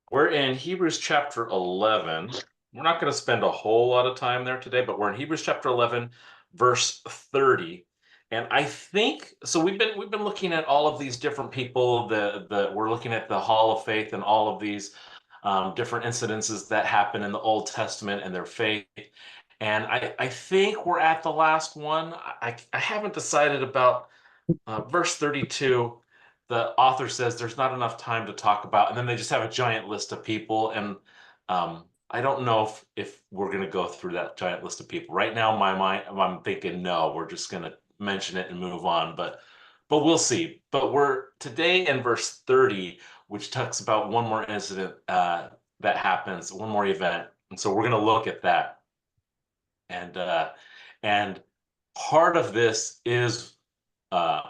We're in Hebrews chapter 11. We're not going to spend a whole lot of time there today, but we're in Hebrews chapter 11, verse 30. And I think so we've been looking at all of these different people. The we're looking at the Hall of Faith and all of these different incidences that happen in the Old Testament and their faith. And I think we're at the last one. I haven't decided about verse 32. The author says there's not enough time to talk about, and then they just have a giant list of people. And I don't know if we're going to go through that giant list of people right now. In my mind, I'm thinking no, we're just going to mention it and move on. But we'll see. But we're today in verse 30, which talks about one more incident that happens, one more event, and so we're going to look at that. And part of this is uh,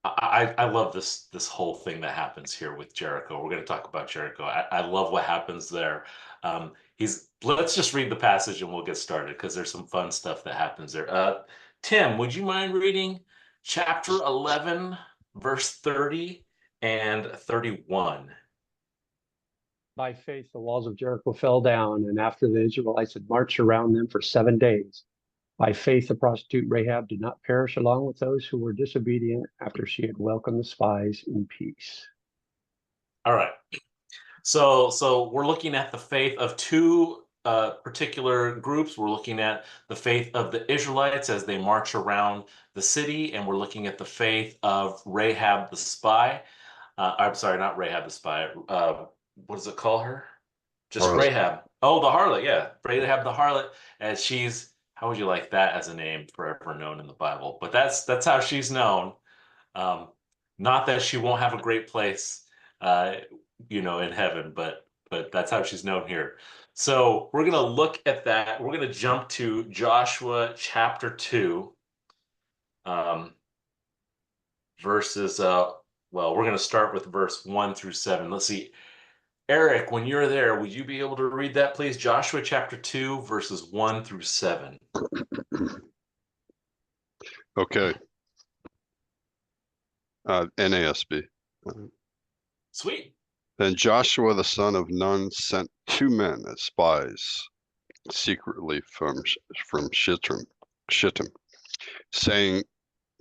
I love this whole thing that happens here with Jericho. We're going to talk about Jericho. I love what happens there. He's Let's just read the passage and we'll get started because there's some fun stuff that happens there. Tim, would you mind reading chapter 11, verse 30 and 31? By faith, the walls of Jericho fell down, and after the Israelites had marched around them for 7 days, by faith, the prostitute Rahab did not perish along with those who were disobedient after she had welcomed the spies in peace. All right. So we're looking at the faith of two particular groups. We're looking at the faith of the Israelites as they march around the city, and we're looking at the faith of Rahab the spy. I'm sorry, not Rahab the spy. What does it call her? Just Harlot. Rahab. Oh, the harlot. Yeah, Rahab the harlot, as she's. How would you like that as a name forever known in the Bible? But that's how she's known. Um, Not that she won't have a great place, uh, in heaven, but that's how she's known here. So we're gonna look at that. We're gonna jump to Joshua chapter 2, um, verses. Well, we're gonna start with verse 1 through 7. Let's see, Eric, when you're there, would you be able to read that, please? Joshua chapter 2, verses 1 through 7. Okay. NASB. Sweet. Then Joshua the son of Nun sent 2 men as spies secretly from Shittim, saying,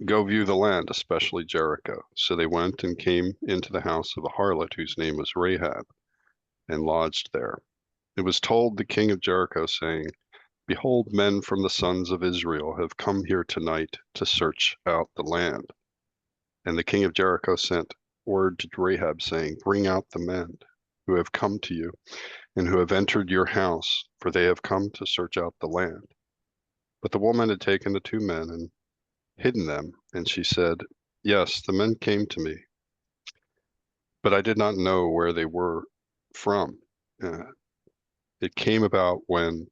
"Go view the land, especially Jericho." So they went and came into the house of a harlot whose name was Rahab, and lodged there. It was told the king of Jericho, saying, "Behold, men from the sons of Israel have come here tonight to search out the land." And the king of Jericho sent word to Rahab, saying, "Bring out the men who have come to you and who have entered your house, for they have come to search out the land." But the woman had taken the 2 men and hidden them, and she said, "Yes, the men came to me, but I did not know where they were from." It came about when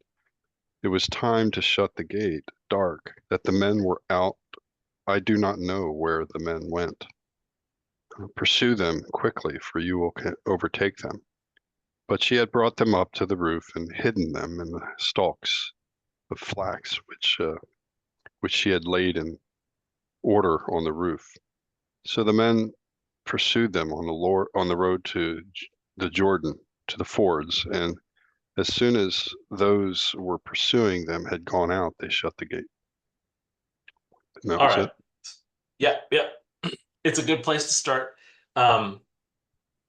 it was time to shut the gate dark that the men were out. I do not know where the men went. Pursue them quickly, for you will overtake them. But she had brought them up to the roof and hidden them in the stalks of flax, which she had laid in order on the roof. So the men pursued them on the road to the Jordan, to the fords, and as soon as those were pursuing them had gone out, they shut the gate. And that All was right. it. Yeah, yeah. It's a good place to start. Um,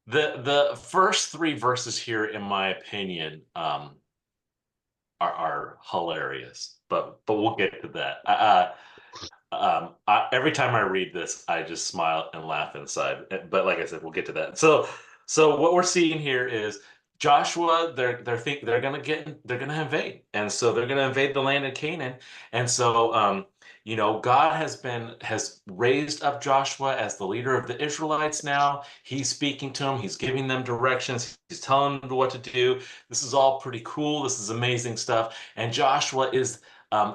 the first three verses here, in my opinion, are hilarious, but we'll get to that. Every time I read this, I just smile and laugh inside. But like I said, we'll get to that. So what we're seeing here is Joshua. They're gonna invade, and so they're gonna invade the land of Canaan. And so God has raised up Joshua as the leader of the Israelites. Now he's speaking to them. He's giving them directions. He's telling them what to do. This is all pretty cool. This is amazing stuff. And Joshua is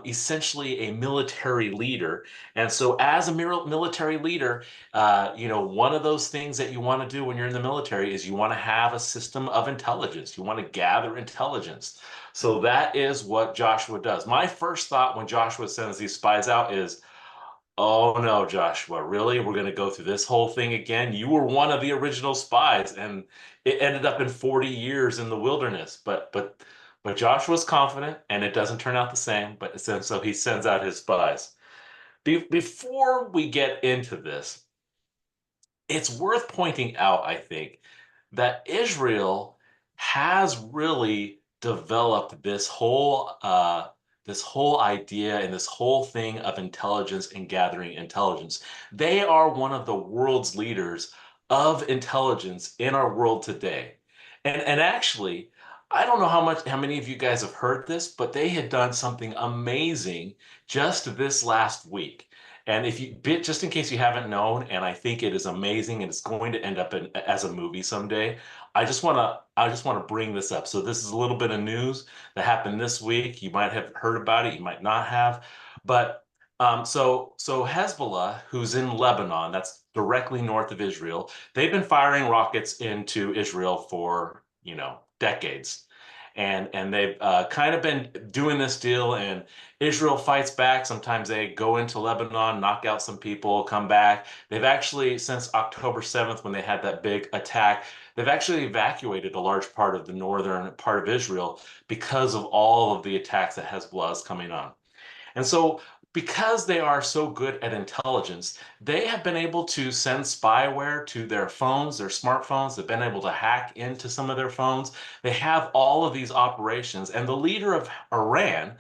essentially a military leader. And so, as a military leader, one of those things that you want to do when you're in the military is you want to have a system of intelligence. You want to gather intelligence. So that is what Joshua does. My first thought when Joshua sends these spies out is, Oh no, Joshua, really? We're going to go through this whole thing again? You were one of the original spies, and it ended up in 40 years in the wilderness. But Joshua's confident, and it doesn't turn out the same. But so he sends out his spies. Before we get into this, it's worth pointing out, I think, that Israel has really developed this whole idea and this whole thing of intelligence and gathering intelligence. They are one of the world's leaders of intelligence in our world today. And actually, I don't know how many of you guys have heard this, but they had done something amazing just this last week. And if you just in case you haven't known, and I think it is amazing and it's going to end up as a movie someday, I just want to bring this up. So this is a little bit of news that happened this week. You might have heard about it, you might not have. But so Hezbollah, who's in Lebanon, that's directly north of Israel, they've been firing rockets into Israel for, decades. And they've kind of been doing this deal, and Israel fights back. Sometimes they go into Lebanon, knock out some people, come back. They've actually, since October 7th, when they had that big attack, they've actually evacuated a large part of the northern part of Israel because of all of the attacks that Hezbollah is coming on. And so, because they are so good at intelligence, they have been able to send spyware to their phones, their smartphones. They've been able to hack into some of their phones. They have all of these operations. And the leader of Iran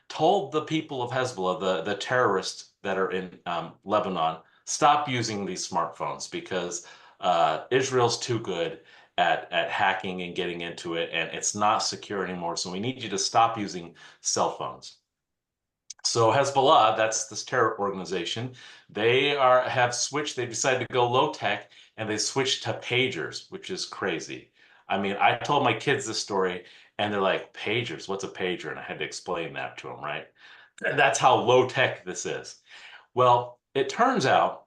told the people of Hezbollah, the terrorists that are in Lebanon, stop using these smartphones because Israel's too good at hacking and getting into it, and it's not secure anymore. So we need you to stop using cell phones. So Hezbollah, that's this terror organization, have switched, they decided to go low tech, and they switched to pagers, which is crazy. I mean, I told my kids this story and they're like, pagers, what's a pager? And I had to explain that to them, right? That's how low tech this is. Well, it turns out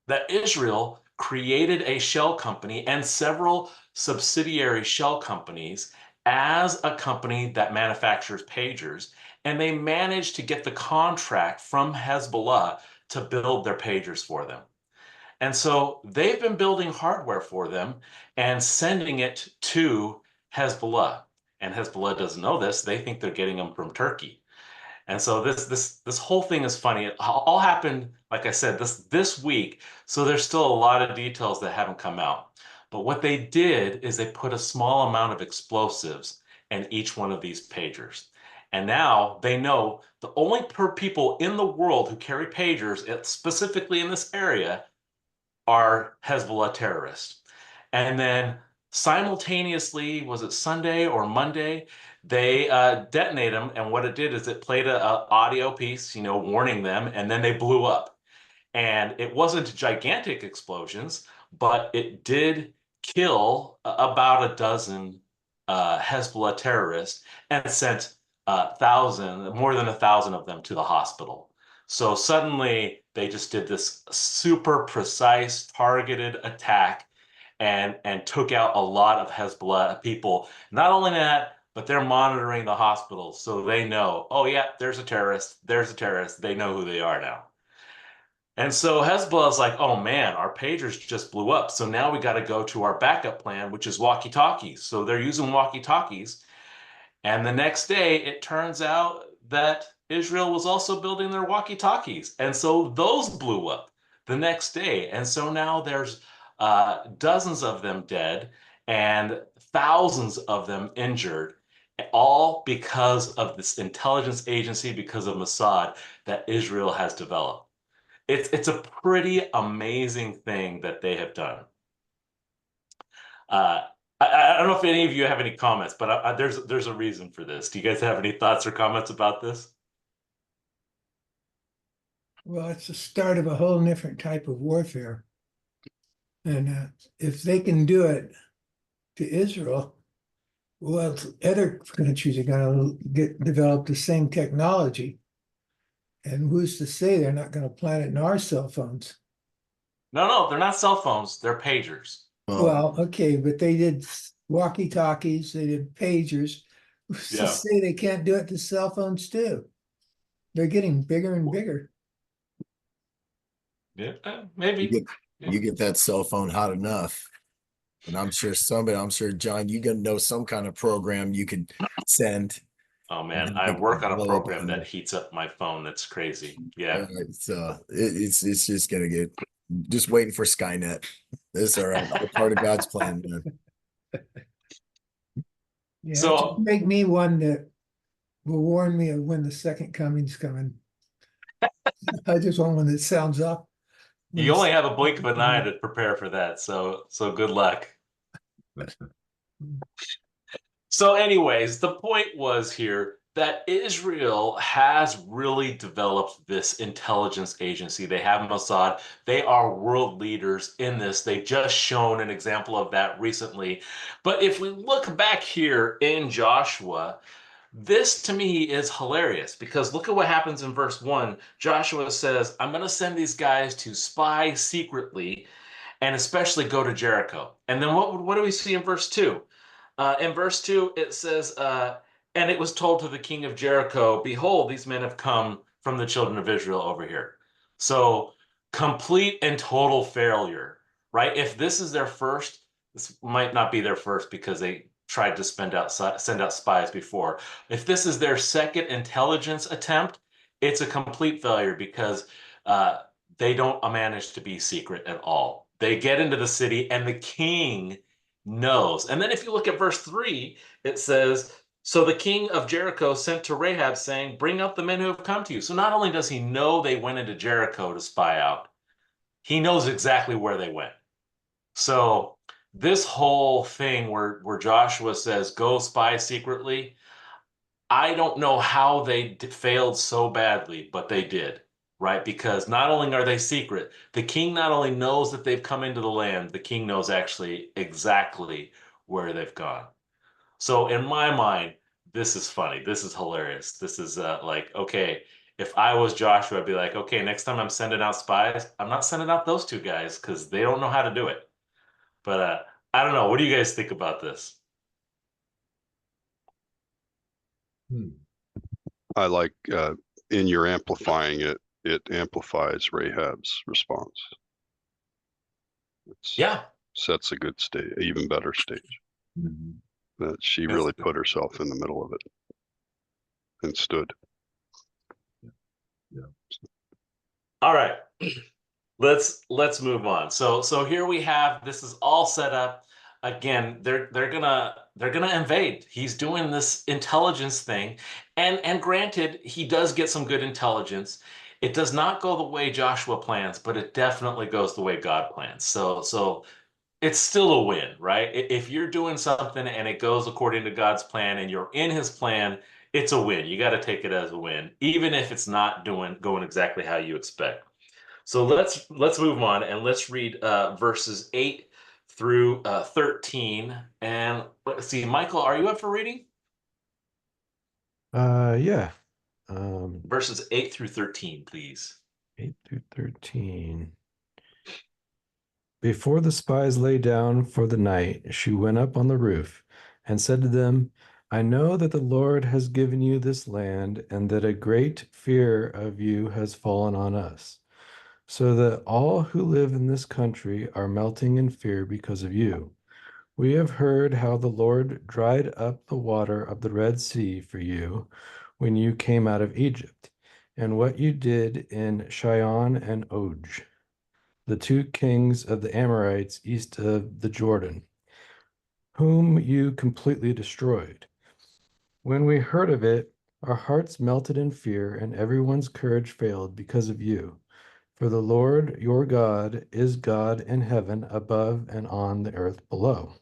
that Israel created a shell company and several subsidiary shell companies as a company that manufactures pagers, and they managed to get the contract from Hezbollah to build their pagers for them. And so they've been building hardware for them and sending it to Hezbollah. And Hezbollah doesn't know this. They think they're getting them from Turkey. And so this whole thing is funny. It all happened, like I said, this week. So there's still a lot of details that haven't come out. But what they did is they put a small amount of explosives in each one of these pagers. And now they know the only people in the world who carry pagers, specifically in this area, are Hezbollah terrorists. And then simultaneously, was it Sunday or Monday, they detonate them. And what it did is it played a audio piece, warning them, and then they blew up. And it wasn't gigantic explosions, but it did kill about a dozen Hezbollah terrorists and sent more than 1,000 of them to the hospital. So suddenly they just did this super precise, targeted attack and took out a lot of Hezbollah people. Not only that, but they're monitoring the hospitals so they know, oh yeah, there's a terrorist, there's a terrorist. They know who they are now. And so Hezbollah is like, oh man, our pagers just blew up. So now we got to go to our backup plan, which is walkie-talkies. So they're using walkie-talkies. And the next day, it turns out that Israel was also building their walkie-talkies. And so those blew up the next day. And so now there's dozens of them dead and thousands of them injured, all because of this intelligence agency, because of Mossad that Israel has developed. It's a pretty amazing thing that they have done. I don't know if any of you have any comments, but there's a reason for this. Do you guys have any thoughts or comments about this? Well, it's the start of a whole different type of warfare. And if they can do it to Israel, well, other countries are going to develop the same technology. And who's to say they're not going to plant it in our cell phones? No, they're not cell phones. They're pagers. Well, okay, but they did walkie-talkies, they did pagers. Who's to say they can't do it to cell phones too? They're getting bigger and bigger. Yeah, You maybe. get Yeah. you get that cell phone hot enough, and I'm sure John, you gonna know some kind of program you could send. Oh And man, then I make it work on a blow up program on that you. heats up my phone. That's crazy. Yeah. It's just gonna get just waiting for Skynet. It's all right. All part of God's plan, man. Yeah, just So make me one that will warn me of when the second coming's coming. I just want one that sounds up. when you the only have a second blink of an coming's eye coming. to prepare for that. So good luck. So, anyways, the point was here that Israel has really developed this intelligence agency. They have Mossad. They are world leaders in this. They've just shown an example of that recently. But if we look back here in Joshua, this to me is hilarious because look at what happens in verse 1. Joshua says, I'm going to send these guys to spy secretly and especially go to Jericho. And then what do we see in verse 2? In verse 2, it says, and it was told to the king of Jericho, behold, these men have come from the children of Israel over here. So complete and total failure, right? If this is their first, this might not be their first because they tried to send out spies before. If this is their second intelligence attempt, it's a complete failure because they don't manage to be secret at all. They get into the city and the king knows. And then if you look at verse 3, it says, so the king of Jericho sent to Rahab saying, bring up the men who have come to you. So not only does he know they went into Jericho to spy out, he knows exactly where they went. So this whole thing where Joshua says, go spy secretly, I don't know how they failed so badly, but they did, right? Because not only are they secret, the king not only knows that they've come into the land, the king knows actually exactly where they've gone. So in my mind, this is funny. This is hilarious. This is like, okay, if I was Joshua, I'd be like, okay, next time I'm sending out spies, I'm not sending out those two guys because they don't know how to do it. But I don't know. What do you guys think about this? I like in your amplifying it, it amplifies Rahab's response. It Yeah, sets a good stage, even better stage. That she Yes. really put herself in the middle of it and stood. all right. Let's move on. So here we have this is all set up. Again, they're gonna invade. He's doing this intelligence thing, and granted, he does get some good intelligence. It does not go the way Joshua plans, but it definitely goes the way God plans. So it's still a win, right? If you're doing something and it goes according to God's plan and you're in his plan, it's a win. You got to take it as a win, even if it's not going exactly how you expect. So let's move on and let's read verses 8 through 13. And let's see, Michael, are you up for reading? Yeah. Verses 8 through 13, please. 8 through 13. Before the spies lay down for the night, she went up on the roof and said to them, I know that the Lord has given you this land, and that a great fear of you has fallen on us, so that all who live in this country are melting in fear because of you. We have heard how the Lord dried up the water of the Red Sea for you when you came out of Egypt, and what you did in Sihon and Og, the two kings of the Amorites east of the Jordan, whom you completely destroyed. When we heard of it, our hearts melted in fear, and everyone's courage failed because of you. For the Lord your God is God in heaven above and on the earth below.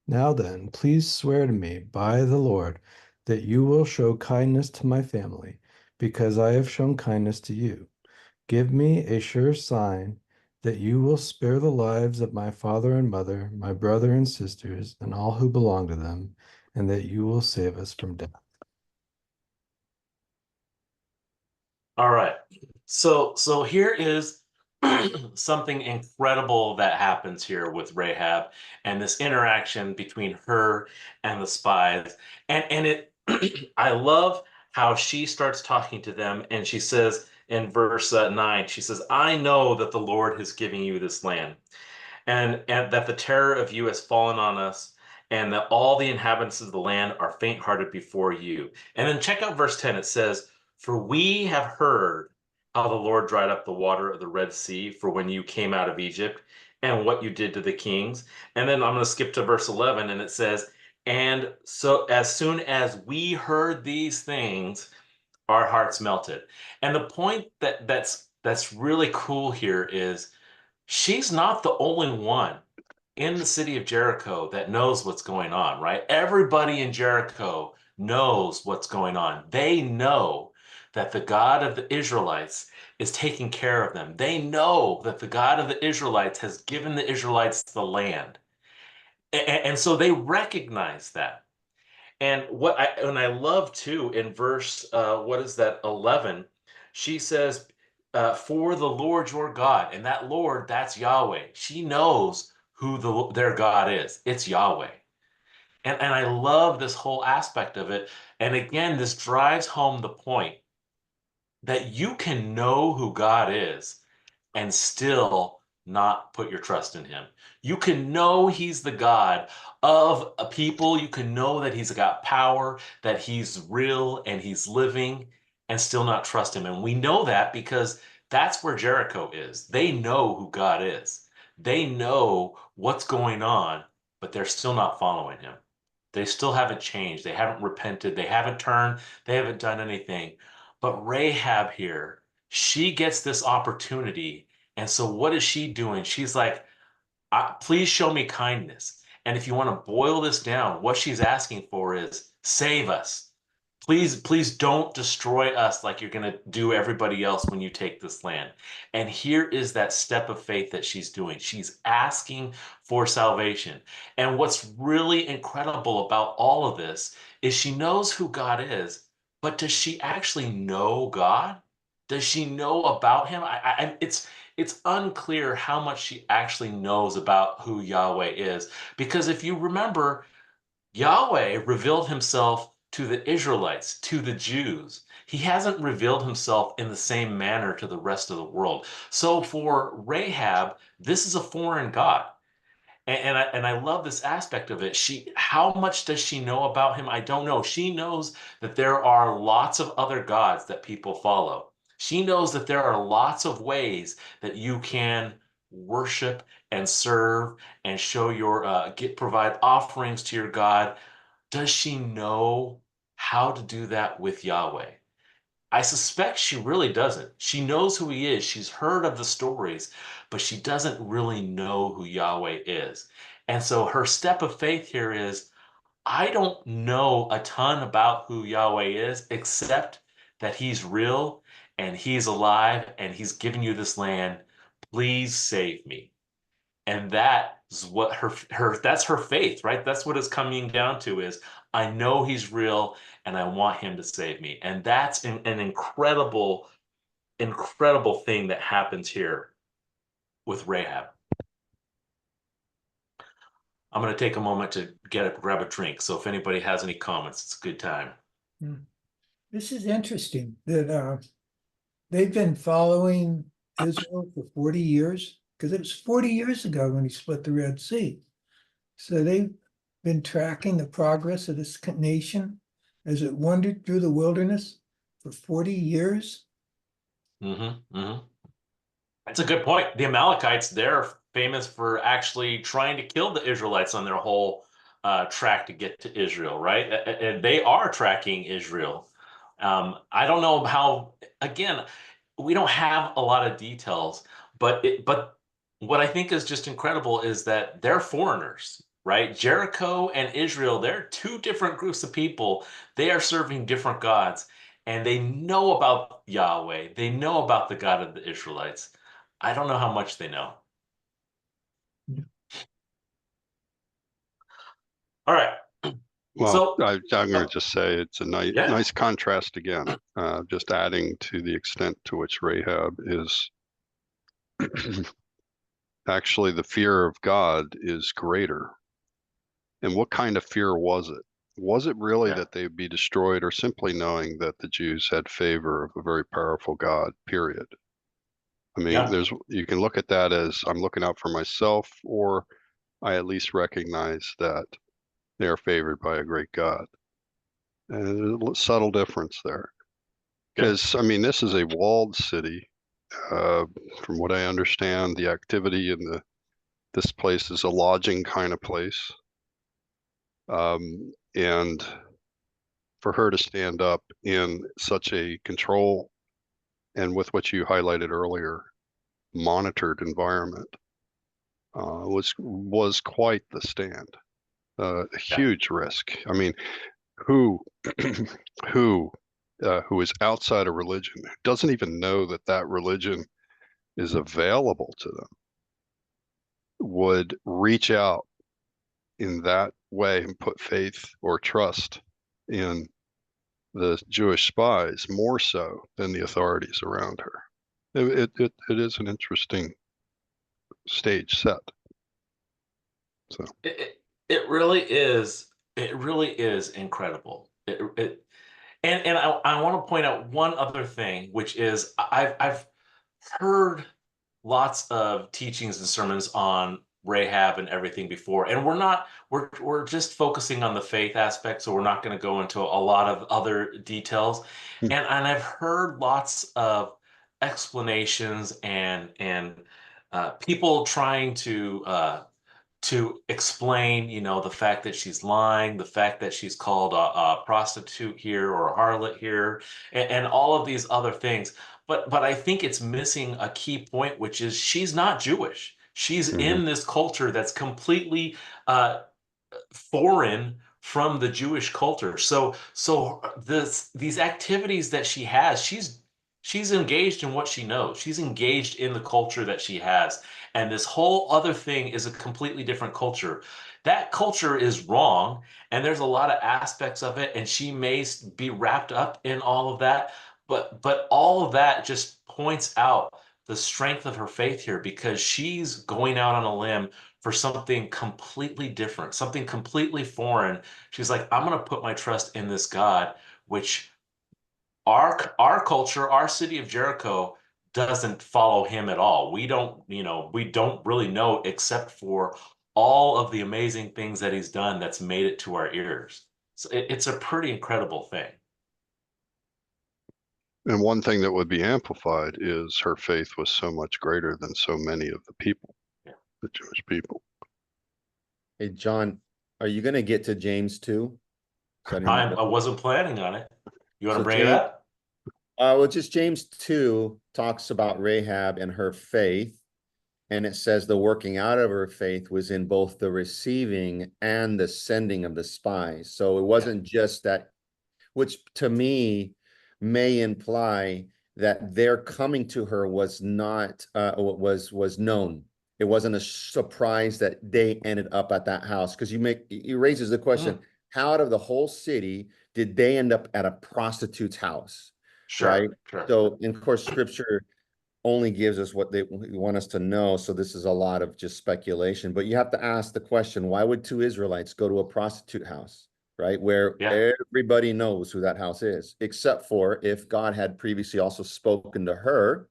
Now then, please swear to me by the Lord that you will show kindness to my family, because I have shown kindness to you. Give me a sure sign that you will spare the lives of my father and mother, my brother and sisters, and all who belong to them, and that you will save us from death. All right. So here is something incredible that happens here with Rahab and this interaction between her and the spies. And it I love how she starts talking to them and she says, in verse 9. She says, I know that the Lord has given you this land, and that the terror of you has fallen on us, and that all the inhabitants of the land are faint-hearted before you. And then check out verse 10. It says, for we have heard how the Lord dried up the water of the Red Sea for when you came out of Egypt, and what you did to the kings. And then I'm going to skip to verse 11, and it says, and so as soon as we heard these things, our hearts melted. And the point that's really cool here is she's not the only one in the city of Jericho that knows what's going on, right? Everybody in Jericho knows what's going on. They know that the God of the Israelites is taking care of them. They know that the God of the Israelites has given the Israelites the land. And so they recognize that. And I love too in verse what is that 11? She says, "For the Lord your God," and that Lord, that's Yahweh. She knows who their God is. It's Yahweh, and I love this whole aspect of it. And again, this drives home the point that you can know who God is and still not put your trust in him. You can know he's the God of a people. You can know that he's got power, that he's real and he's living, and still not trust him. And we know that because that's where Jericho is. They know who God is. They know what's going on, but they're still not following him. They still haven't changed. They haven't repented. They haven't turned. They haven't done anything. But Rahab here, she gets this opportunity. And so what is she doing? She's like, please show me kindness. And if you want to boil this down, what she's asking for is save us. Please, please don't destroy us like you're going to do everybody else when you take this land. And here is that step of faith that she's doing. She's asking for salvation. And what's really incredible about all of this is she knows who God is, but does she actually know God? Does she know about him? It's unclear how much she actually knows about who Yahweh is. Because if you remember, Yahweh revealed himself to the Israelites, to the Jews. He hasn't revealed himself in the same manner to the rest of the world. So for Rahab, this is a foreign God. And I love this aspect of it. How much does she know about him? I don't know. She knows that there are lots of other gods that people follow. She knows that there are lots of ways that you can worship and serve and show your provide offerings to your God. Does she know how to do that with Yahweh? I suspect she really doesn't. She knows who he is. She's heard of the stories, but she doesn't really know who Yahweh is. And so her step of faith here is, I don't know a ton about who Yahweh is, except that he's real and he's alive and he's given you this land. Please save me. And that is what that's her faith, right? That's what it's coming down to is I know he's real and I want him to save me. And that's an incredible, incredible thing that happens here with Rahab. I'm going to take a moment to grab a drink. So if anybody has any comments, it's a good time. This is interesting that they've been following Israel for 40 years, because it was 40 years ago when he split the Red Sea. So they've been tracking the progress of this nation as it wandered through the wilderness for 40 years. That's a good point. The Amalekites, they're famous for actually trying to kill the Israelites on their whole track to get to Israel, right? And they are tracking Israel. I don't know how, again, we don't have a lot of details, but what I think is just incredible is that they're foreigners, right? Jericho and Israel, they're two different groups of people. They are serving different gods, and they know about Yahweh. They know about the God of the Israelites. I don't know how much they know. All right. Well, So I'm going to just say it's a yeah. nice contrast again, just adding to the extent to which Rahab is actually the fear of God is greater. And what kind of fear was it? was it really Yeah. that they'd be destroyed, or simply knowing that the Jews had favor of a very powerful God, period? I mean, Yeah. you can look at that as I'm looking out for myself, or I at least recognize that they are favored by a great God. And a subtle difference there. Yeah. Because, I mean, this is a walled city. Uh, from what I understand, the activity in this place is a lodging kind of place. And for her to stand up in such a control and with what you highlighted earlier, monitored environment, was quite the stand. A Yeah. huge risk. I mean, who who who is outside of religion, who doesn't even know that that religion is available to them, would reach out in that way and put faith or trust in the Jewish spies more so than the authorities around her. It is an interesting stage set. So It really is. It really is incredible. And I want to point out one other thing, which is I've heard lots of teachings and sermons on Rahab and everything before, and we're just focusing on the faith aspect, so we're not going to go into a lot of other details. hmm, And I've heard lots of explanations and people trying to explain, the fact that she's lying, the fact that she's called a prostitute here or a harlot here, and all of these other things. But I think it's missing a key point, which is she's not Jewish. She's mhm. in this culture that's completely foreign from the Jewish culture. So these activities that she has, she's engaged in what she knows. She's engaged in the culture that she has. And this whole other thing is a completely different culture. That culture is wrong, and there's a lot of aspects of it, and she may be wrapped up in all of that. But all of that just points out the strength of her faith here because she's going out on a limb for something completely different, something completely foreign. She's like, I'm going to put my trust in this God, which our culture, our city of Jericho doesn't follow him at all. We don't really know except for all of the amazing things that he's done that's made it to our ears. So it's a pretty incredible thing. And one thing that would be amplified is her faith was so much greater than so many of the people, Yeah. the Jewish people. Hey, John, are you gonna get to James 2? So I didn't I know. wasn't planning on it. You want to So bring it James, up? well, just James 2 talks about Rahab and her faith, and it says the working out of her faith was in both the receiving and the sending of the spies. So it wasn't just that, which to me may imply that their coming to her was not was known. It wasn't a surprise that they ended up at that house, because it raises the question, how out of the whole city did they end up at a prostitute's house? Sure, Right. sure. So, and of course, scripture only gives us what they want us to know. So this is a lot of just speculation, but you have to ask the question, why would two Israelites go to a prostitute house, right? Where Yeah. everybody knows who that house is, except for if God had previously also spoken to her,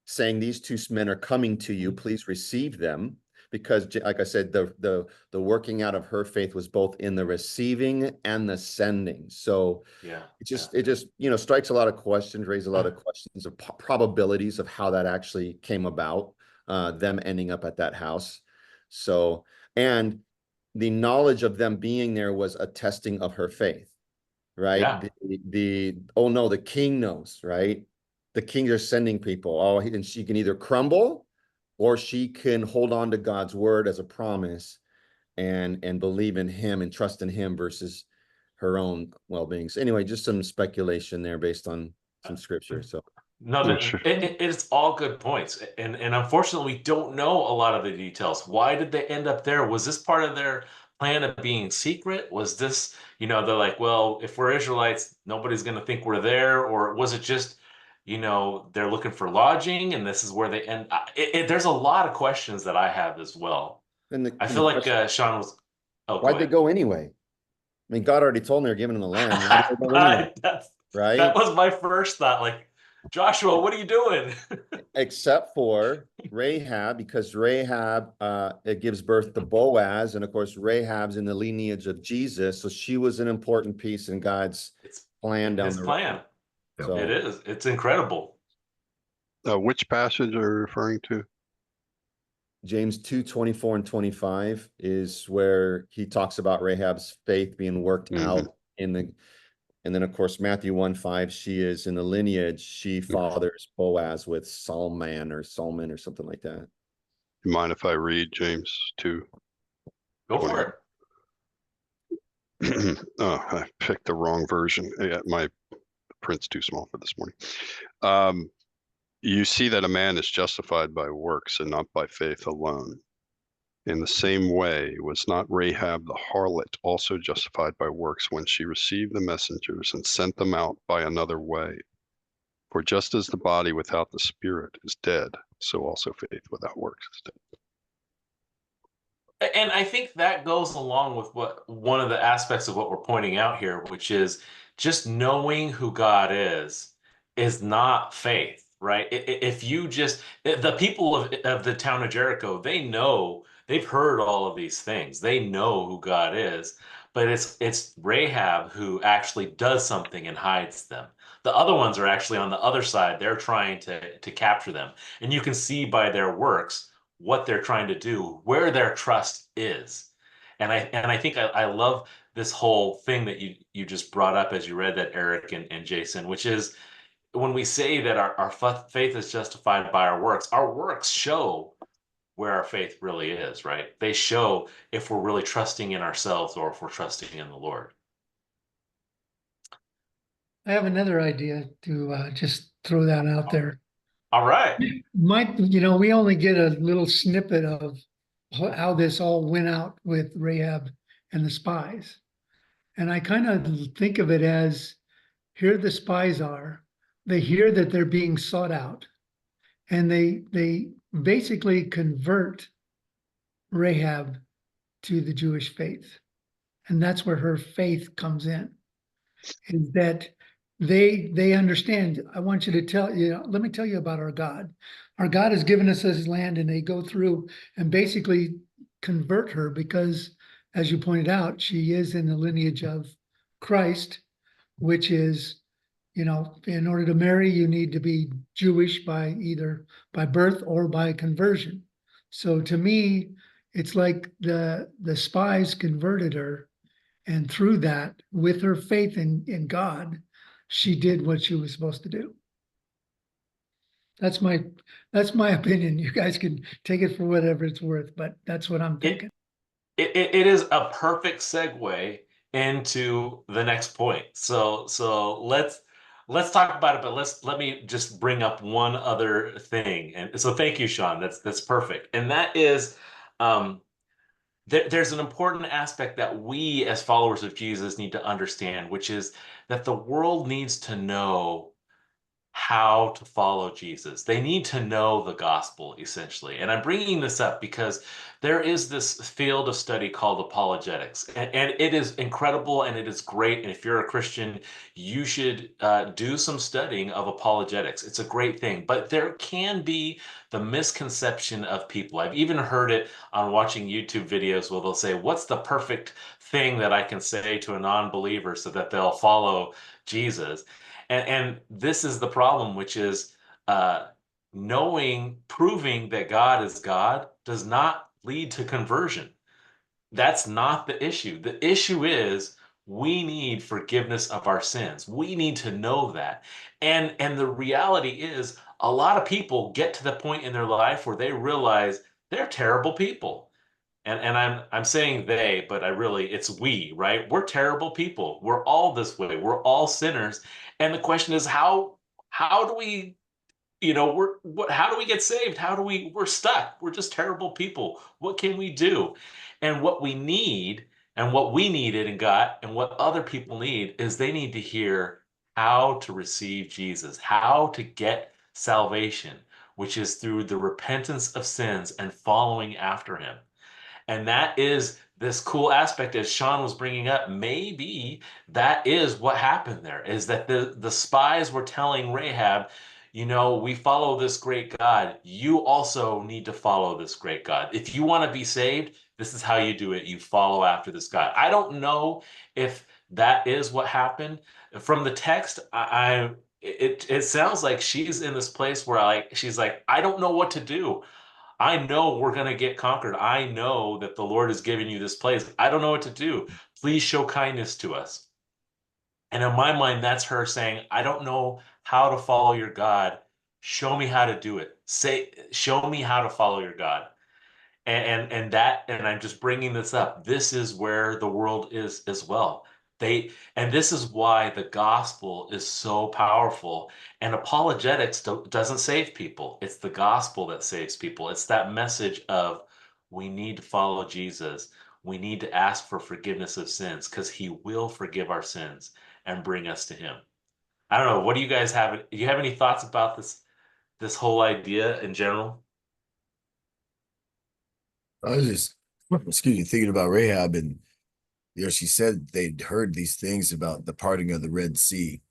saying these two men are coming to you, please receive them. Because like I said, the working out of her faith was both in the receiving and the sending. So Yeah. it just strikes a lot of questions, raises a lot of questions of probabilities of how that actually came about, them ending up at that house. So, and the knowledge of them being there was a testing of her faith, right? Yeah. Oh no, the king knows, right? The kings are sending people. Oh, and she can either crumble or she can hold on to God's word as a promise and believe in him and trust in him versus her own well-being. So anyway, just some speculation there based on some scripture. So No, Yeah, sure. it's all good points. And unfortunately, we don't know a lot of the details. Why did they end up there? Was this part of their plan of being secret? Was this, they're like, well, if we're Israelites, nobody's going to think we're there. Or was it just, they're looking for lodging and this is where they end? There's a lot of questions that I have as well. and I the feel like question, Sean was, oh, go why'd they ahead. go anyway? I mean, God already told them they're giving them the land. Why do they go anyway, Right. That right? was my first thought. Like, Joshua, what are you doing? Except for Rahab, because Rahab it gives birth to Boaz, and of course Rahab's in the lineage of Jesus, so she was an important piece in God's It's plan down his the plan. road. So It is. It's incredible. Which passage are you referring to? James 2:24 and 25 is where he talks about Rahab's faith being worked out in the, and then of course Matthew 1:5, she is in the lineage, she fathers Boaz with Salman or something like that. You mind if I read James 2? Go for it. Oh, I picked the wrong version. Yeah, my print's too small for this morning. You see that a man is justified by works and not by faith alone. In the same way, was not Rahab the harlot also justified by works when she received the messengers and sent them out by another way? For just as the body without the spirit is dead, so also faith without works is dead. And I think that goes along with what one of the aspects of what we're pointing out here, which is just knowing who God is not faith, right? If you just, the people of the town of Jericho, they know, they've heard all of these things. They know who God is, but it's Rahab who actually does something and hides them. The other ones are actually on the other side. They're trying to capture them. And you can see by their works what they're trying to do, where their trust is. And I think I love this whole thing that you just brought up as you read that, Eric and Jason, which is when we say that our faith is justified by our works show where our faith really is, right? They show if we're really trusting in ourselves or if we're trusting in the Lord. I have another idea to just throw that out there. All right. We only get a little snippet of how this all went out with Rahab and the spies. And I kind of think of it as here the spies are, they hear that they're being sought out, and they basically convert Rahab to the Jewish faith. And that's where her faith comes in, is that they understand. I want you to let me tell you about our God. Our God has given us this land, and they go through and basically convert her because, as you pointed out, she is in the lineage of Christ, which is, in order to marry, you need to be Jewish by either by birth or by conversion. So to me, it's like the spies converted her, and through that, with her faith in God, she did what she was supposed to do. That's my opinion. You guys can take it for whatever it's worth, but that's what I'm thinking. It is a perfect segue into the next point. So let's talk about it, but let me just bring up one other thing. And so thank you, Sean. That's perfect. And that is there's an important aspect that we as followers of Jesus need to understand, which is that the world needs to know how to follow Jesus. They need to know the gospel, essentially. And I'm bringing this up because there is this field of study called apologetics, and it is incredible and it is great. And if you're a Christian, you should do some studying of apologetics. It's a great thing, but there can be the misconception of people. I've even heard it on watching YouTube videos where they'll say, what's the perfect thing that I can say to a non-believer so that they'll follow Jesus? And this is the problem, which is proving that God is God does not lead to conversion. That's not the issue. The issue is we need forgiveness of our sins. We need to know that. And the reality is a lot of people get to the point in their life where they realize they're terrible people. And I'm saying they, but it's we, right? We're terrible people. We're all this way. We're all sinners. And the question is how do we, how do we get saved? We're stuck. We're just terrible people. What can we do? And what we need and what we needed and got and what other people need is they need to hear how to receive Jesus, how to get salvation, which is through the repentance of sins and following after him. And that is this cool aspect, as Sean was bringing up. Maybe that is what happened there, is that the spies were telling Rahab, we follow this great God. You also need to follow this great God. If you want to be saved, this is how you do it. You follow after this God. I don't know if that is what happened. From the text, it sounds like she's in this place where she's like, I don't know what to do. I know we're going to get conquered. I know that the Lord has given you this place. I don't know what to do. Please show kindness to us. And in my mind, that's her saying, I don't know how to follow your God. Show me how to do it. Show me how to follow your God. And I'm just bringing this up. This is where the world is as well. And this is why the gospel is so powerful. And apologetics doesn't save people. It's the gospel that saves people. It's that message of we need to follow Jesus. We need to ask for forgiveness of sins because he will forgive our sins and bring us to him. I don't know. What do you guys have? Do you have any thoughts about this whole idea in general? I was just, excuse me, thinking about Rahab, and she said they'd heard these things about the parting of the Red Sea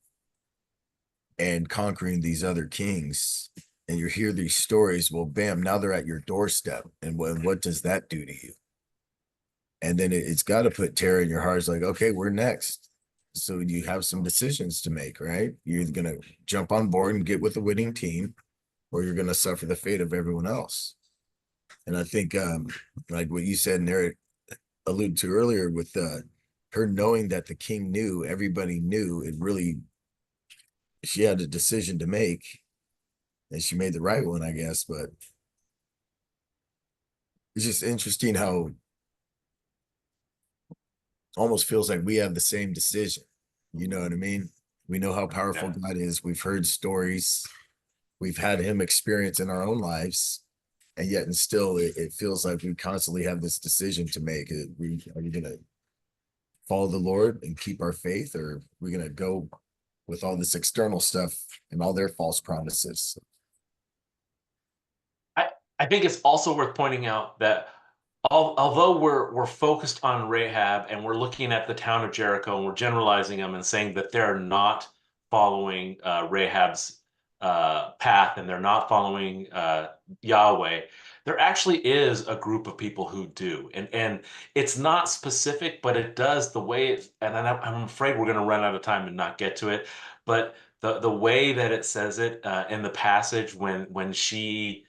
and conquering these other kings, and you hear these stories. Well, bam, now they're at your doorstep, and what does that do to you? And then it's got to put terror in your heart. It's like, okay, we're next. So you have some decisions to make, right? You're either going to jump on board and get with the winning team, or you're going to suffer the fate of everyone else. And I think, like what you said and Eric alluded to earlier, with her knowing that the king knew, everybody knew, she had a decision to make, and she made the right one, I guess. But it's just interesting how almost feels like we have the same decision. You know what I mean? We know how powerful God is. We've heard stories. We've had him experience in our own lives. And yet, and still, it feels like we constantly have this decision to make. Are we going to follow the Lord and keep our faith, or are we going to go with all this external stuff and all their false promises? I think it's also worth pointing out that although we're focused on Rahab and we're looking at the town of Jericho and we're generalizing them and saying that they're not following Rahab's path and they're not following Yahweh, there actually is a group of people who do, and it's not specific, but it does the way it. And I'm afraid we're going to run out of time and not get to it, but the way that it says it in the passage when she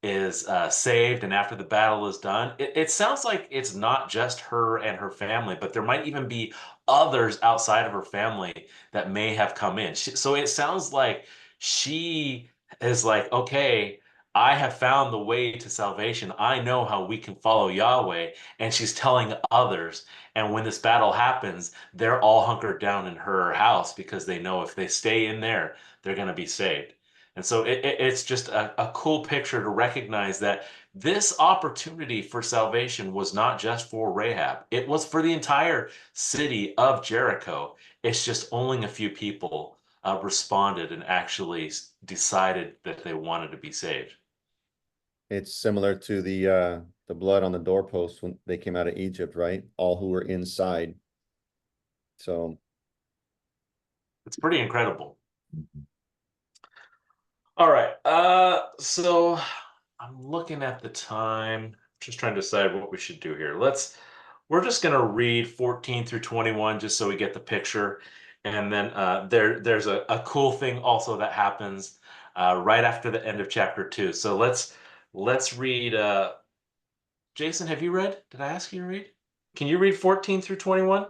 is saved and after the battle is done, it sounds like it's not just her and her family, but there might even be others outside of her family that may have come in. So it sounds like she is like, okay, I have found the way to salvation. I know how we can follow Yahweh. And she's telling others. And when this battle happens, they're all hunkered down in her house because they know if they stay in there, they're going to be saved. And so it's just a cool picture to recognize that this opportunity for salvation was not just for Rahab. It was for the entire city of Jericho. It's just only a few people responded and actually decided that they wanted to be saved. It's similar to the blood on the doorpost when they came out of Egypt, right? All who were inside. So it's pretty incredible. All right. So I'm looking at the time, just trying to decide what we should do here. We're just going to read 14 through 21 just so we get the picture. And then there's a cool thing also that happens right after the end of chapter 2. So let's read. Jason, have you read? Did I ask you to read? Can you read 14 through 21?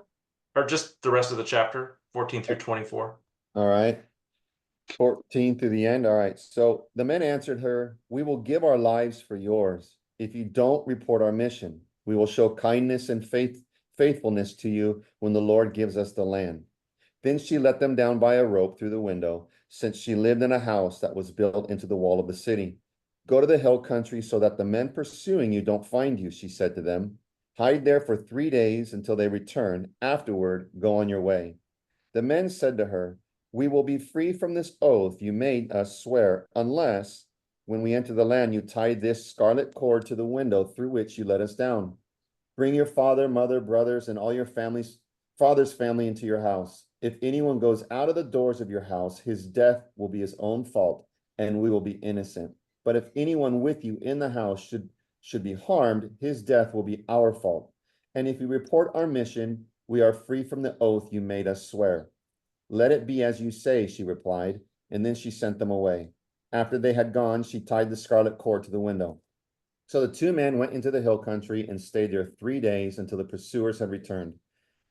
Or just the rest of the chapter, 14 through 24? all right. 14 through the end. All right. So the men answered her, we will give our lives for yours. If you don't report our mission, we will show kindness and faithfulness to you when the Lord gives us the land. Then she let them down by a rope through the window, since she lived in a house that was built into the wall of the city. Go to the hill country so that the men pursuing you don't find you, she said to them. Hide there for 3 days until they return. Afterward, go on your way. The men said to her, we will be free from this oath you made us swear, unless, when we enter the land, you tie this scarlet cord to the window through which you let us down. Bring your father, mother, brothers, and all your father's family into your house. If anyone goes out of the doors of your house, his death will be his own fault, and we will be innocent. But if anyone with you in the house should be harmed, his death will be our fault. And if you report our mission, we are free from the oath you made us swear. Let it be as you say, she replied, and then she sent them away. After they had gone, she tied the scarlet cord to the window. So the two men went into the hill country and stayed there 3 days until the pursuers had returned.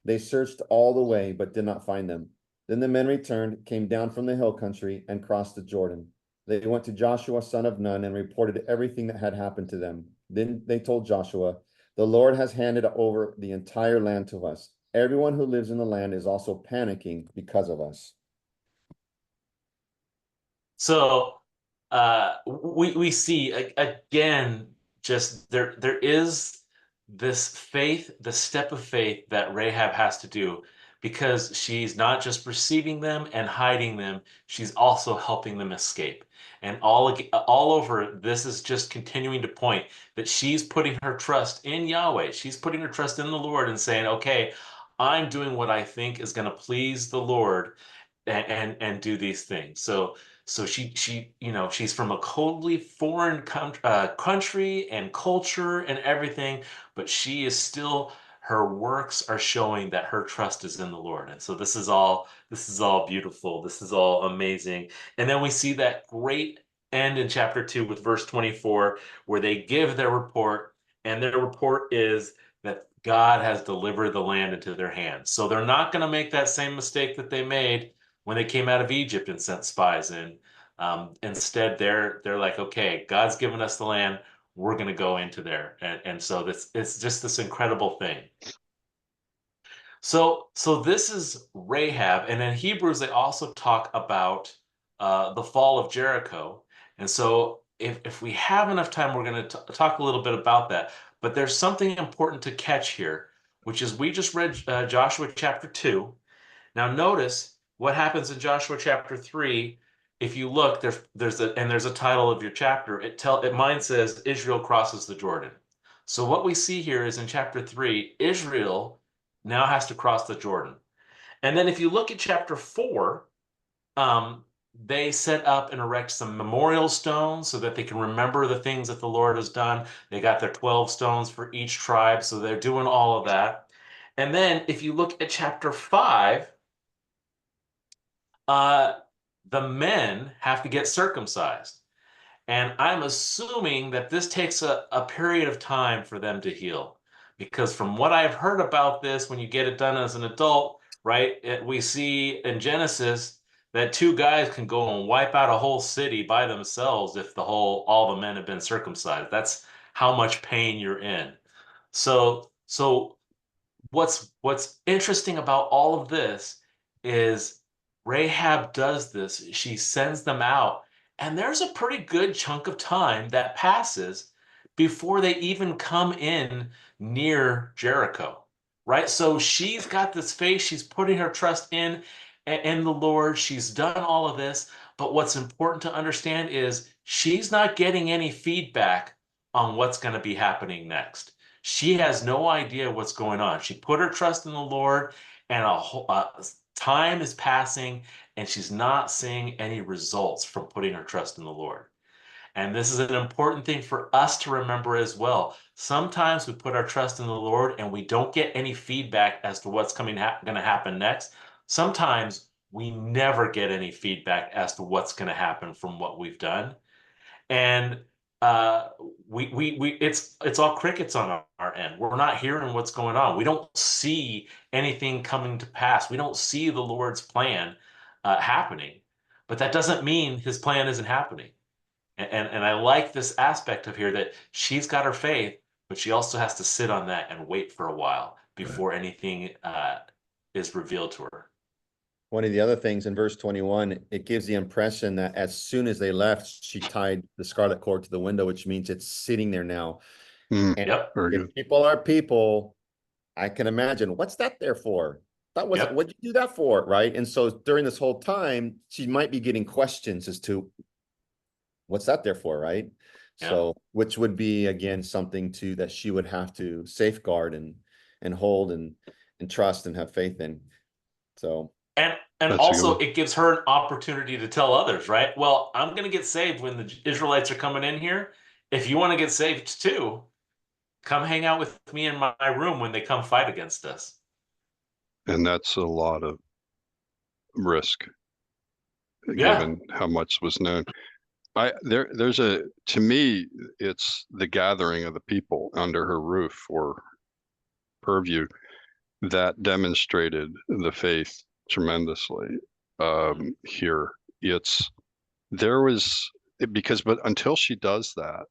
They searched all the way, but did not find them. Then the men returned, came down from the hill country, and crossed the Jordan. They went to Joshua, son of Nun, and reported everything that had happened to them. Then they told Joshua, the Lord has handed over the entire land to us. Everyone who lives in the land is also panicking because of us. So we see again, just there is this faith, the step of faith that Rahab has to do, because she's not just receiving them and hiding them, she's also helping them escape. And all over, this is just continuing to point that she's putting her trust in Yahweh. She's putting her trust in the Lord and saying, okay, I'm doing what I think is going to please the Lord and do these things. So she you know, she's from a totally foreign country and culture and everything, but she is still, her works are showing that her trust is in the Lord. And so this is all beautiful. This is all amazing. And then we see that great end in chapter 2 with verse 24, where they give their report, and their report is that God has delivered the land into their hands. So they're not going to make that same mistake that they made when they came out of Egypt and sent spies in. Instead, they're like, okay, God's given us the land, we're going to go into there. And so it's just this incredible thing. So this is Rahab, and in Hebrews they also talk about the fall of Jericho. And so if we have enough time, we're going to talk a little bit about that. But there's something important to catch here, which is we just read Joshua chapter 2. Now notice what happens in Joshua chapter 3. If you look, there's a title of your chapter. Mine says Israel crosses the Jordan. So what we see here is in chapter 3, Israel now has to cross the Jordan. And then if you look at chapter 4, they set up and erect some memorial stones so that they can remember the things that the Lord has done. They got their 12 stones for each tribe, so they're doing all of that. And then if you look at chapter 5, the men have to get circumcised. And I'm assuming that this takes a period of time for them to heal. Because from what I've heard about this, when you get it done as an adult, right, we see in Genesis that 2 guys can go and wipe out a whole city by themselves if all the men have been circumcised. That's how much pain you're in. So what's interesting about all of this is Rahab does this. She sends them out, and there's a pretty good chunk of time that passes before they even come in near Jericho, right? So she's got this faith. She's putting her trust in the Lord. She's done all of this. But what's important to understand is she's not getting any feedback on what's going to be happening next. She has no idea what's going on. She put her trust in the Lord, and time is passing, and she's not seeing any results from putting her trust in the Lord. And this is an important thing for us to remember as well. Sometimes we put our trust in the Lord and we don't get any feedback as to what's going to happen next. Sometimes we never get any feedback as to what's going to happen from what we've done. And it's all crickets on our end. We're not hearing what's going on. We don't see anything coming to pass. We don't see the Lord's plan happening, but that doesn't mean his plan isn't happening. And I like this aspect of here that she's got her faith, but she also has to sit on that and wait for a while before anything is revealed to her. One of the other things in verse 21, it gives the impression that as soon as they left, she tied the scarlet cord to the window, which means it's sitting there now. And Yep. Very if good. people are people, I can imagine, what's that there for? What'd you do that for, right? And so during this whole time, she might be getting questions as to what's that there for, right? Yeah. So, which would be again something that she would have to safeguard and hold and trust and have faith in. So, And That's a good also one. it gives her an opportunity to tell others, right? Well, I'm going to get saved when the Israelites are coming in here. If you want to get saved too, come hang out with me in my room when they come fight against us. And that's a lot of risk, Yeah. given how much was known. To me, it's the gathering of the people under her roof or purview that demonstrated the faith tremendously. Here, but until she does that,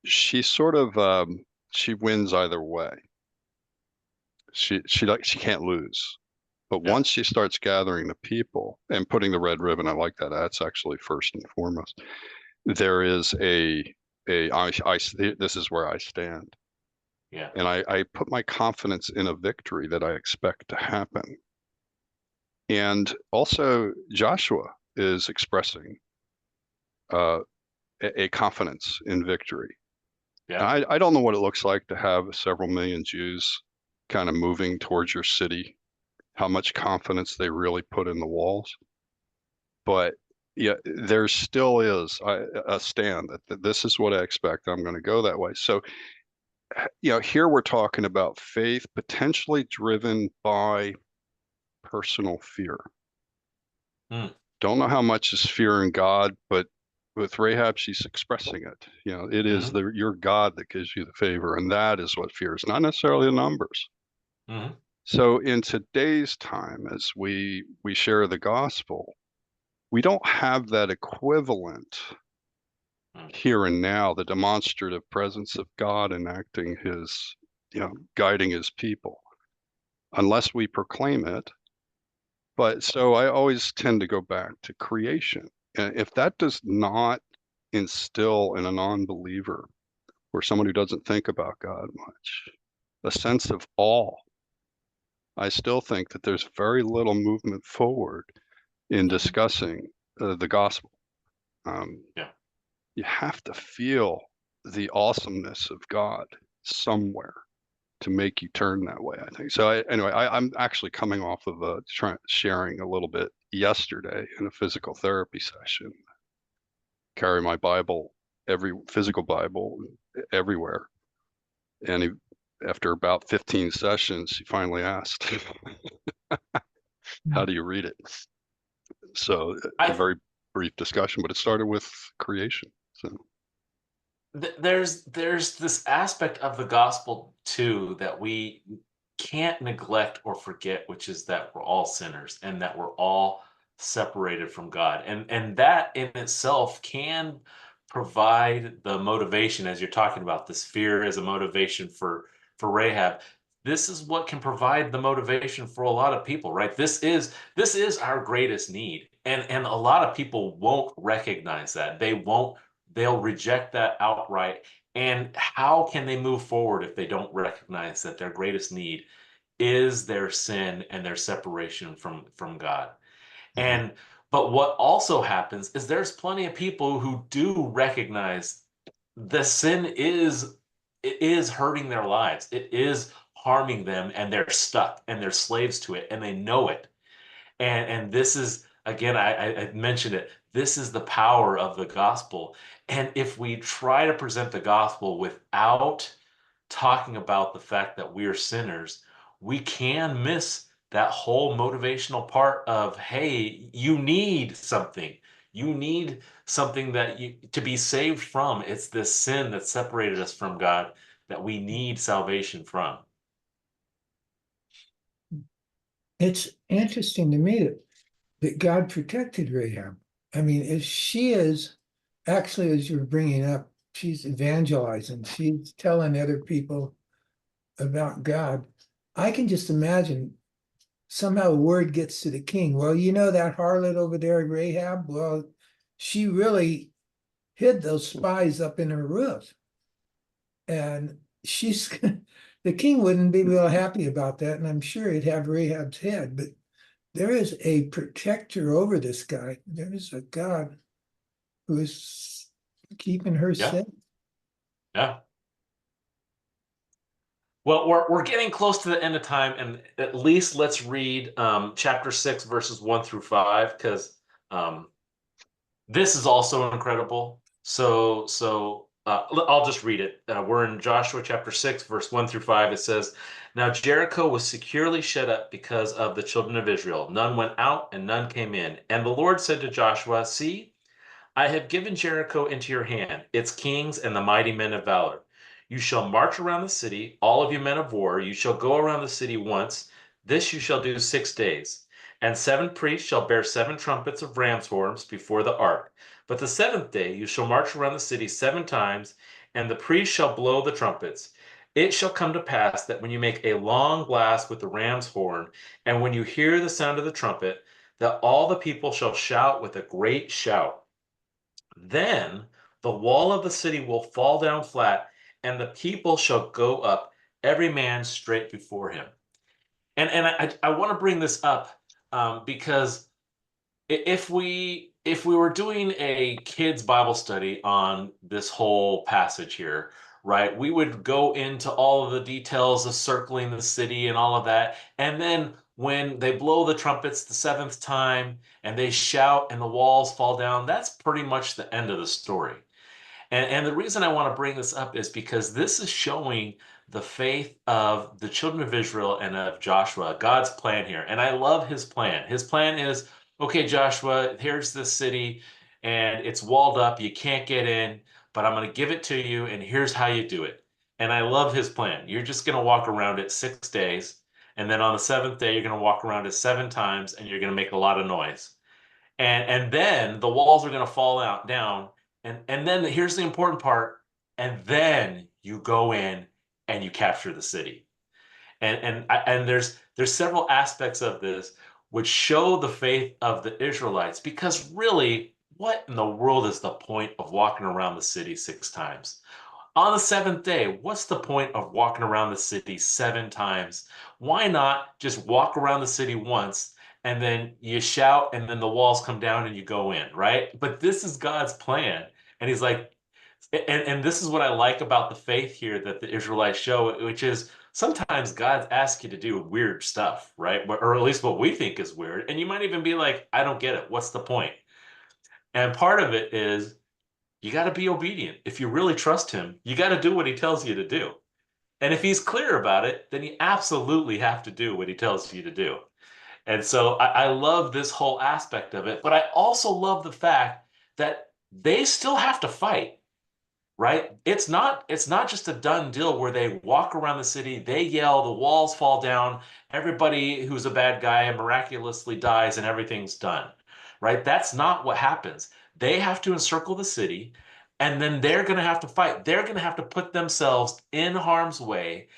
she sort of she wins either way. She can't lose. But Yeah. once she starts gathering the people and putting the red ribbon, I like that. That's actually first and foremost. There is this is where I stand. Yeah. And I put my confidence in a victory that I expect to happen. And also Joshua is expressing a confidence in victory. Yeah. I don't know what it looks like to have several million Jews kind of moving towards your city, how much confidence they really put in the walls. But yeah, there still is a stand that this is what I expect. I'm going to go that way. So, here we're talking about faith potentially driven by personal fear. Don't know how much is fear in God, but with Rahab, she's expressing it. It is your God that gives you the favor, and that is what fear is, not necessarily the numbers. So in today's time, as we share the gospel, we don't have that equivalent here and now, the demonstrative presence of God enacting his, guiding his people, unless we proclaim it. But so I always tend to go back to creation. And if that does not instill in a non-believer or someone who doesn't think about God much, a sense of awe, I still think that there's very little movement forward in discussing the gospel. You have to feel the awesomeness of God somewhere to make you turn that way, I think. So I'm actually coming off of sharing a little bit yesterday in a physical therapy session. Carry my Bible, every physical Bible everywhere. And after about 15 sessions, he finally asked, how do you read it? So a very brief discussion, but it started with creation. So there's this aspect of the gospel too that we can't neglect or forget, which is that we're all sinners and that we're all separated from God. And that in itself can provide the motivation, as you're talking about this fear as a motivation for Rahab. This is what can provide the motivation for a lot of people, right? This is our greatest need. And a lot of people won't recognize that. They'll reject that outright. And how can they move forward if they don't recognize that their greatest need is their sin and their separation from God? But what also happens is there's plenty of people who do recognize the sin is hurting their lives. It is harming them, and they're stuck and they're slaves to it, and they know it. And this is, again, I mentioned it, this is the power of the gospel. And if we try to present the gospel without talking about the fact that we're sinners, we can miss that whole motivational part of, hey, you need something. You need something to be saved from. It's this sin that separated us from God that we need salvation from. It's interesting to me that God protected Rahab. I mean, if she is actually, as you're bringing up, she's evangelizing, she's telling other people about God. I can just imagine somehow word gets to the king. Well, that harlot over there, Rahab, well, she really hid those spies up in her roof. And the king wouldn't be real happy about that. And I'm sure he'd have Rahab's head, but there is a protector over this guy. There is a God who keeping her Yeah. safe. Yeah. Well, we're getting close to the end of time, and at least let's read chapter 6, verses 1 through 5, because this is also incredible. I'll just read it. We're in Joshua chapter 6, verse 1 through 5. It says, "Now Jericho was securely shut up because of the children of Israel. None went out and none came in. And the Lord said to Joshua, 'See, I have given Jericho into your hand, its kings and the mighty men of valor. You shall march around the city, all of you men of war. You shall go around the city once. This you shall do 6 days. And 7 priests shall bear 7 trumpets of ram's horns before the ark. But the 7th day you shall march around the city 7 times, and the priests shall blow the trumpets. It shall come to pass that when you make a long blast with the ram's horn, and when you hear the sound of the trumpet, that all the people shall shout with a great shout. Then the wall of the city will fall down flat, and the people shall go up, every man straight before him.'" And I want to bring this up because if we were doing a kids Bible study on this whole passage here, right, we would go into all of the details of circling the city and all of that. And then when they blow the trumpets the 7th time and they shout and the walls fall down, that's pretty much the end of the story. And the reason I want to bring this up is because this is showing the faith of the children of Israel and of Joshua, God's plan here. And I love his plan. His plan is, okay, Joshua, here's the city and it's walled up. You can't get in, but I'm going to give it to you. And here's how you do it. And I love his plan. You're just going to walk around it 6 days. And then on the 7th day, you're going to walk around it 7 times and you're going to make a lot of noise. And then the walls are going to fall out down. And then here's the important part. And then you go in and you capture the city. And there's several aspects of this which show the faith of the Israelites, because really, what in the world is the point of walking around the city 6 times? On the 7th day, what's the point of walking around the city 7 times? Why not just walk around the city once and then you shout and then the walls come down and you go in, right? But this is God's plan. And he's like, and this is what I like about the faith here that the Israelites show, which is sometimes God asks you to do weird stuff, right? Or at least what we think is weird. And you might even be like, I don't get it. What's the point? And part of it is you got to be obedient. If you really trust him, you got to do what he tells you to do. And if he's clear about it, then you absolutely have to do what he tells you to do. And so I love this whole aspect of it. But I also love the fact that they still have to fight. Right? It's not just a done deal where they walk around the city, they yell, the walls fall down, everybody who's a bad guy miraculously dies and everything's done. Right? That's not what happens. They have to encircle the city and then they're going to have to fight. They're going to have to put themselves in harm's way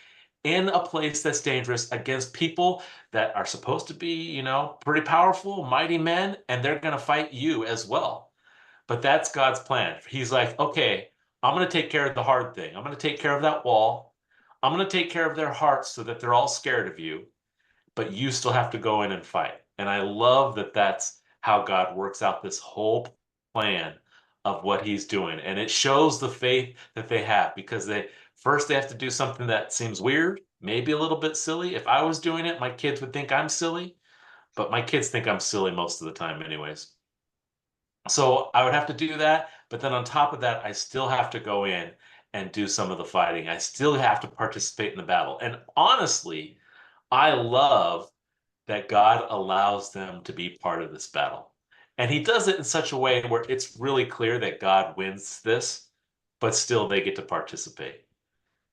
in a place that's dangerous against people that are supposed to be, pretty powerful, mighty men, and they're going to fight you as well. But that's God's plan. He's like, okay, I'm going to take care of the hard thing. I'm going to take care of that wall. I'm going to take care of their hearts so that they're all scared of you, but you still have to go in and fight. And I love that that's how God works out this whole plan of what he's doing. And it shows the faith that they have, because they have to do something that seems weird, maybe a little bit silly. If I was doing it, my kids would think I'm silly, but my kids think I'm silly most of the time anyways. So I would have to do that, but then on top of that, I still have to go in and do some of the fighting. I still have to participate in the battle. And honestly, I love that God allows them to be part of this battle. And he does it in such a way where it's really clear that God wins this, but still they get to participate.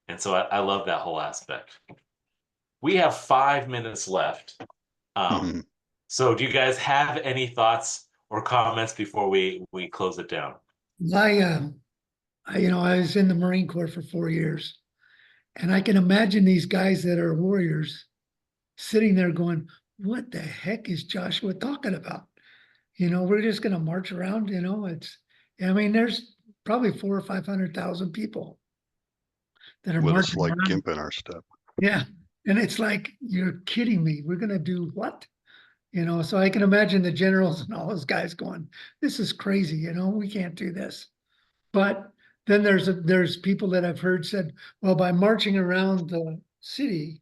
And so I love that whole aspect. We have 5 minutes left. So do you guys have any thoughts or comments before we close it down? I was in the Marine Corps for 4 years, and I can imagine these guys that are warriors sitting there going, what the heck is Joshua talking about? We're just going to march around, there's probably 400,000 or 500,000 people that are with us marching like around. gimp in our step. Yeah. And it's like, you're kidding me. We're going to do what? So I can imagine the generals and all those guys going, this is crazy. We can't do this. But then there's people that I've heard said, well, by marching around the city,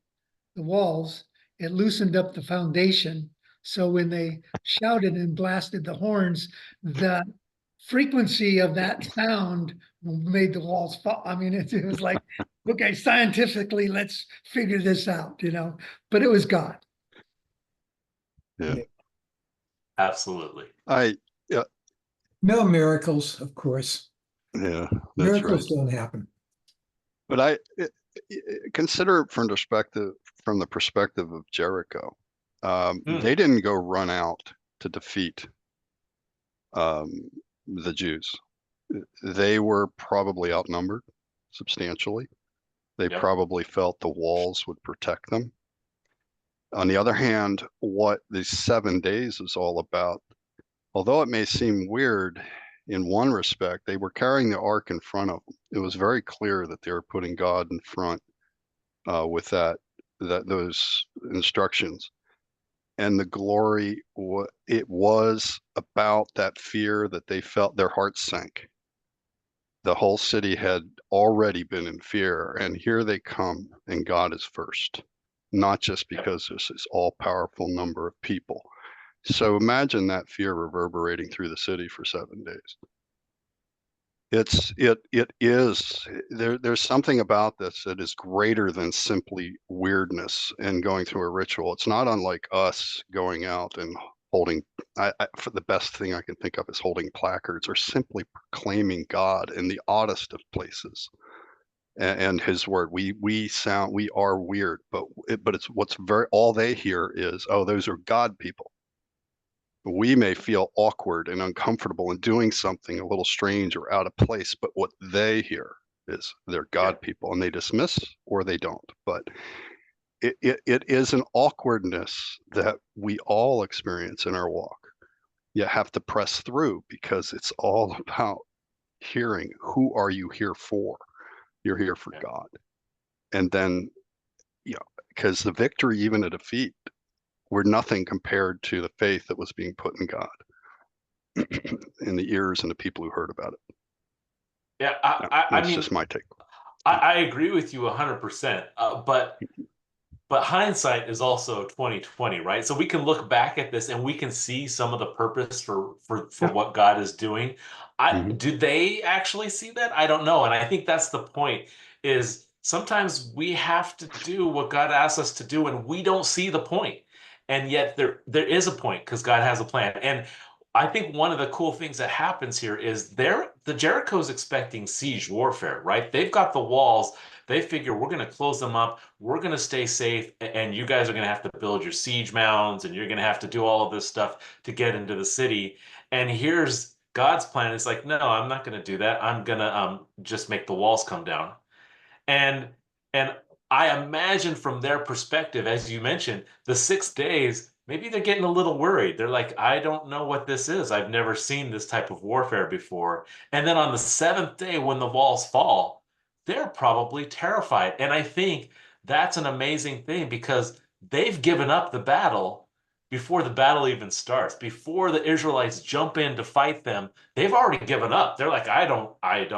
the walls, it loosened up the foundation. So when they shouted and blasted the horns, the frequency of that sound made the walls fall. I mean, it was like, okay, scientifically, let's figure this out, but it was God. Absolutely. No miracles, of course. Yeah, that's right. Miracles don't happen. But consider it from the perspective of Jericho. They didn't go run out to defeat the Jews. They were probably outnumbered substantially. They Yep. probably felt the walls would protect them. On the other hand, what these 7 days is all about, although it may seem weird in one respect, they were carrying the ark in front of them. It was very clear that they were putting God in front with those instructions. And the glory, it was about that fear that they felt. Their hearts sank. The whole city had already been in fear, and here they come, and God is first, not just because there's this all-powerful number of people. So imagine that fear reverberating through the city for 7 days. There's something about this that is greater than simply weirdness and going through a ritual. It's not unlike us going out and holding, for the best thing I can think of is holding placards or simply proclaiming God in the oddest of places and his word. We are weird, but it's all they hear is, oh, those are God people. We may feel awkward and uncomfortable in doing something a little strange or out of place, but what they hear is they're God people, and they dismiss or they don't. But it is an awkwardness that we all experience in our walk. You have to press through because it's all about hearing, who are you here for? You're here for God. And then, because the victory, even a defeat, were nothing compared to the faith that was being put in God in the ears and the people who heard about it. Yeah, I mean, just my take. I agree with you 100%. But hindsight is also 2020, right? So we can look back at this and we can see some of the purpose for what God is doing. Do they actually see that? I don't know. And I think that's the point, is sometimes we have to do what God asks us to do and we don't see the point. And yet there is a point because God has a plan. And I think one of the cool things that happens here is the Jericho's expecting siege warfare, right? They've got the walls. They figure we're going to close them up. We're going to stay safe. And you guys are going to have to build your siege mounds and you're going to have to do all of this stuff to get into the city. And here's God's plan. It's like, no, I'm not going to do that. I'm going to just make the walls come down. And I imagine from their perspective, as you mentioned, the 6 days, maybe they're getting a little worried. They're like, I don't know what this is. I've never seen this type of warfare before. And then on the 7th day, when the walls fall, they're probably terrified. And I think that's an amazing thing because they've given up the battle before the battle even starts. Before the Israelites jump in to fight them, they've already given up. They're like, I don't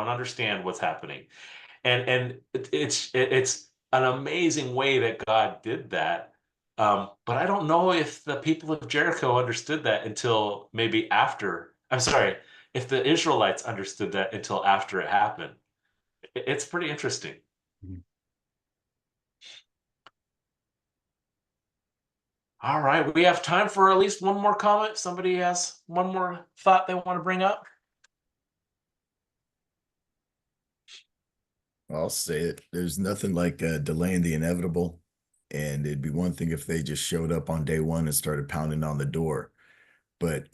understand what's happening. And it's an amazing way that God did that. But I don't know if the people of Jericho understood that until maybe after. I'm sorry, if the Israelites understood that until after it happened. It's pretty interesting. All right, we have time for at least one more comment. Somebody has one more thought they want to bring up. I'll say it. There's nothing like delaying the inevitable. And it'd be one thing if they just showed up on day one and started pounding on the door. But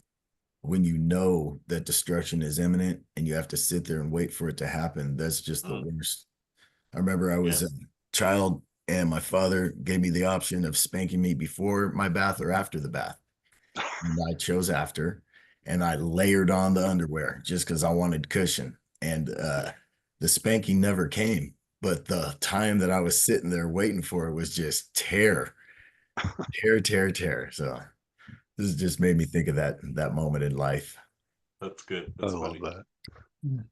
when you know that destruction is imminent and you have to sit there and wait for it to happen, that's just the worst. I remember I was a child and my father gave me the option of spanking me before my bath or after the bath. And I chose after, and I layered on the underwear just because I wanted cushion. And the spanking never came, but the time that I was sitting there waiting for it was just terror. So this just made me think of that moment in life. That's good. That's I love funny. that.